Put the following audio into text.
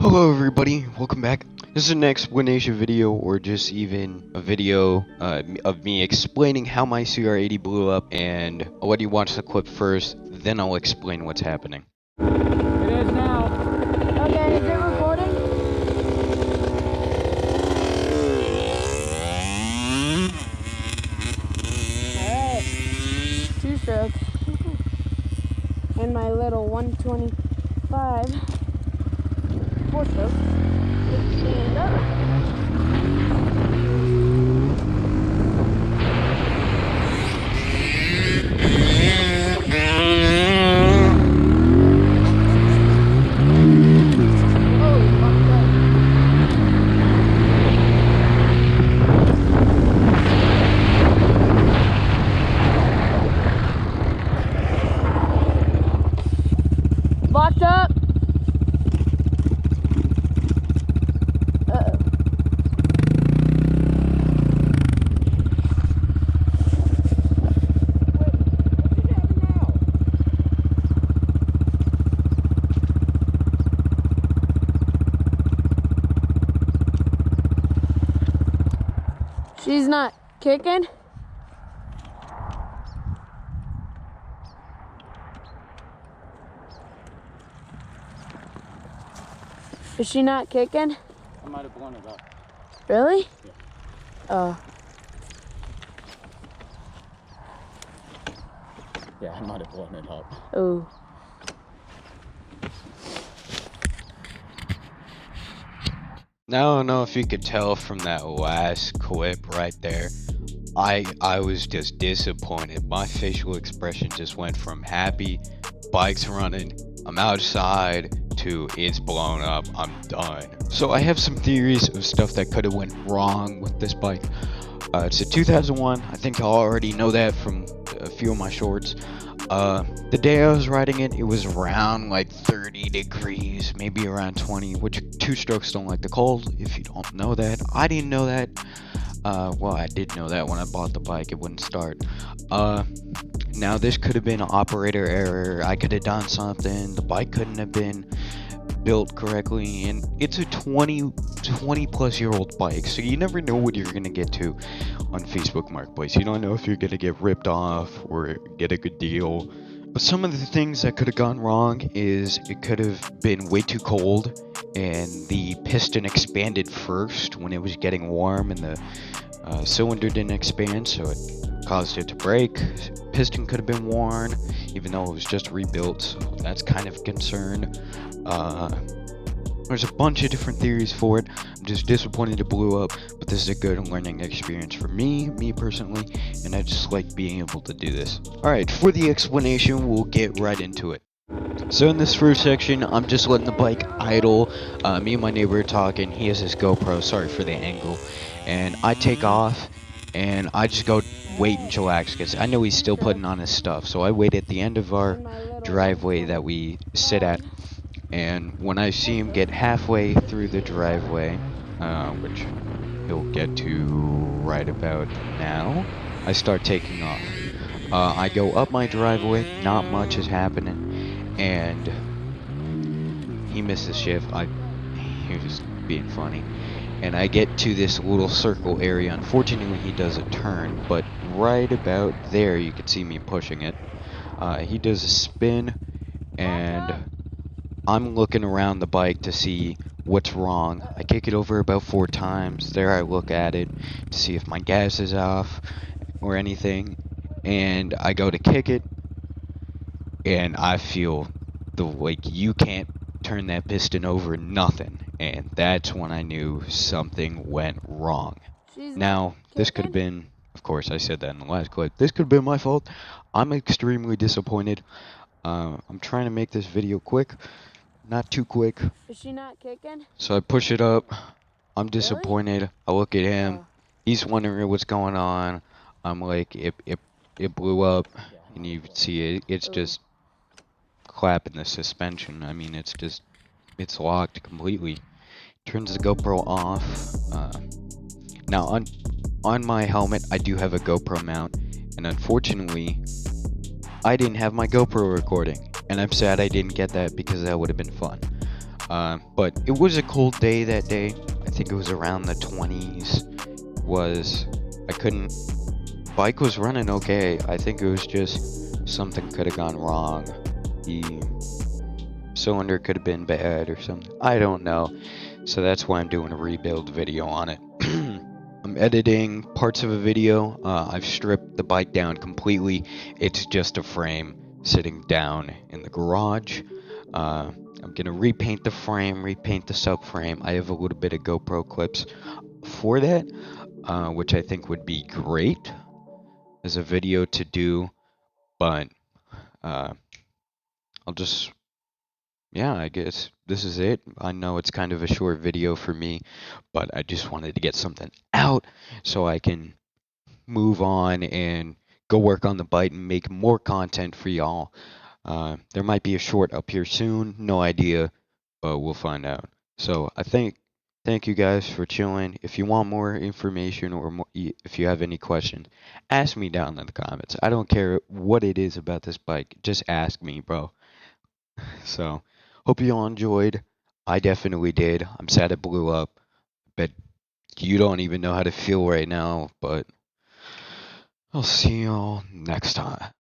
Hello everybody, welcome back. This is an explanation video or just even a video of me explaining how my CR80 blew up, and I'll let you watch the clip first, then I'll explain what's happening. It is now. Okay, is it recording? Alright. 2 strokes. And my little 125. 4 strokes. Stand up. Locked up. Uh-oh. She's not kicking. Is she not kicking? I might have blown it up. Really? Yeah. Oh. Yeah, I might have blown it up. Oh. Now I don't know if you could tell from that last clip right there, I was just disappointed. My facial expression just went from happy, bike's running, I'm outside, to it's blown up, I'm done. So I have some theories of stuff that could have went wrong with this bike. It's a 2001, I think y'all already know that from a few of my shorts. The day I was riding it, it was around like 30 degrees, maybe around 20, which two-strokes don't like the cold, if you don't know that. I didn't know that. Well, I did know that when I bought the bike, it wouldn't start. Now this could have been an operator error, I could have done something, the bike couldn't have been built correctly, and it's a 20 plus year old bike, so you never know what you're gonna get to on Facebook Marketplace. You don't know if you're gonna get ripped off or get a good deal. But some of the things that could have gone wrong is it could have been way too cold and the piston expanded first when it was getting warm, and the cylinder didn't expand, so it caused it to break. Piston could have been worn, even though it was just rebuilt, so that's kind of a concern. There's a bunch of different theories for it. I'm just disappointed it blew up, but this is a good learning experience for me personally, and I just like being able to do this. Alright, for the explanation, we'll get right into it. So in this first section, I'm just letting the bike idle. Me and my neighbor are talking. He has his GoPro, sorry for the angle. And I take off, and I just go wait and chillax, because I know he's still putting on his stuff. So I wait at the end of our driveway that we sit at. And when I see him get halfway through the driveway, which he'll get to right about now, I start taking off. I go up my driveway, not much is happening, and he misses shift. He was being funny. And I get to this little circle area. Unfortunately, he does a turn, but right about there, you can see me pushing it. He does a spin, and I'm looking around the bike to see what's wrong. I kick it over about 4 times. There I look at it to see if my gas is off or anything. And I go to kick it, and I feel you can't turn that piston over, nothing. And that's when I knew something went wrong. Now, this could have been, of course I said that in the last clip, this could have been my fault. I'm extremely disappointed. I'm trying to make this video quick. Not too quick. Is she not kicking? So I push it up. I'm disappointed. I look at him. He's wondering what's going on. I'm like, it blew up, and you can see it. It's just clapping the suspension. I mean, it's locked completely. Turns the GoPro off. Now on my helmet, I do have a GoPro mount, and unfortunately, I didn't have my GoPro recording. And I'm sad I didn't get that, because that would have been fun. But it was a cold day that day. I think it was around the 20s. I couldn't. Bike was running okay. I think it was just something could have gone wrong. The cylinder could have been bad or something. I don't know. So that's why I'm doing a rebuild video on it. I'm editing parts of a video. I've stripped the bike down completely. It's just a frame sitting down in the garage. I'm gonna repaint the frame, repaint the subframe. I have a little bit of GoPro clips for that, which I think would be great as a video to do. But I'll just, yeah, I guess this is it. I know it's kind of a short video for me, but I just wanted to get something out so I can move on and go work on the bike and make more content for y'all. There might be a short up here soon, no idea, but we'll find out. So thank you guys for chilling. If you want more information or more, if you have any questions, ask me down in the comments. I don't care what it is about this bike, just ask me, bro. So hope you all enjoyed. I definitely did. I'm sad it blew up. Bet you don't even know how to feel right now, but I'll see y'all next time.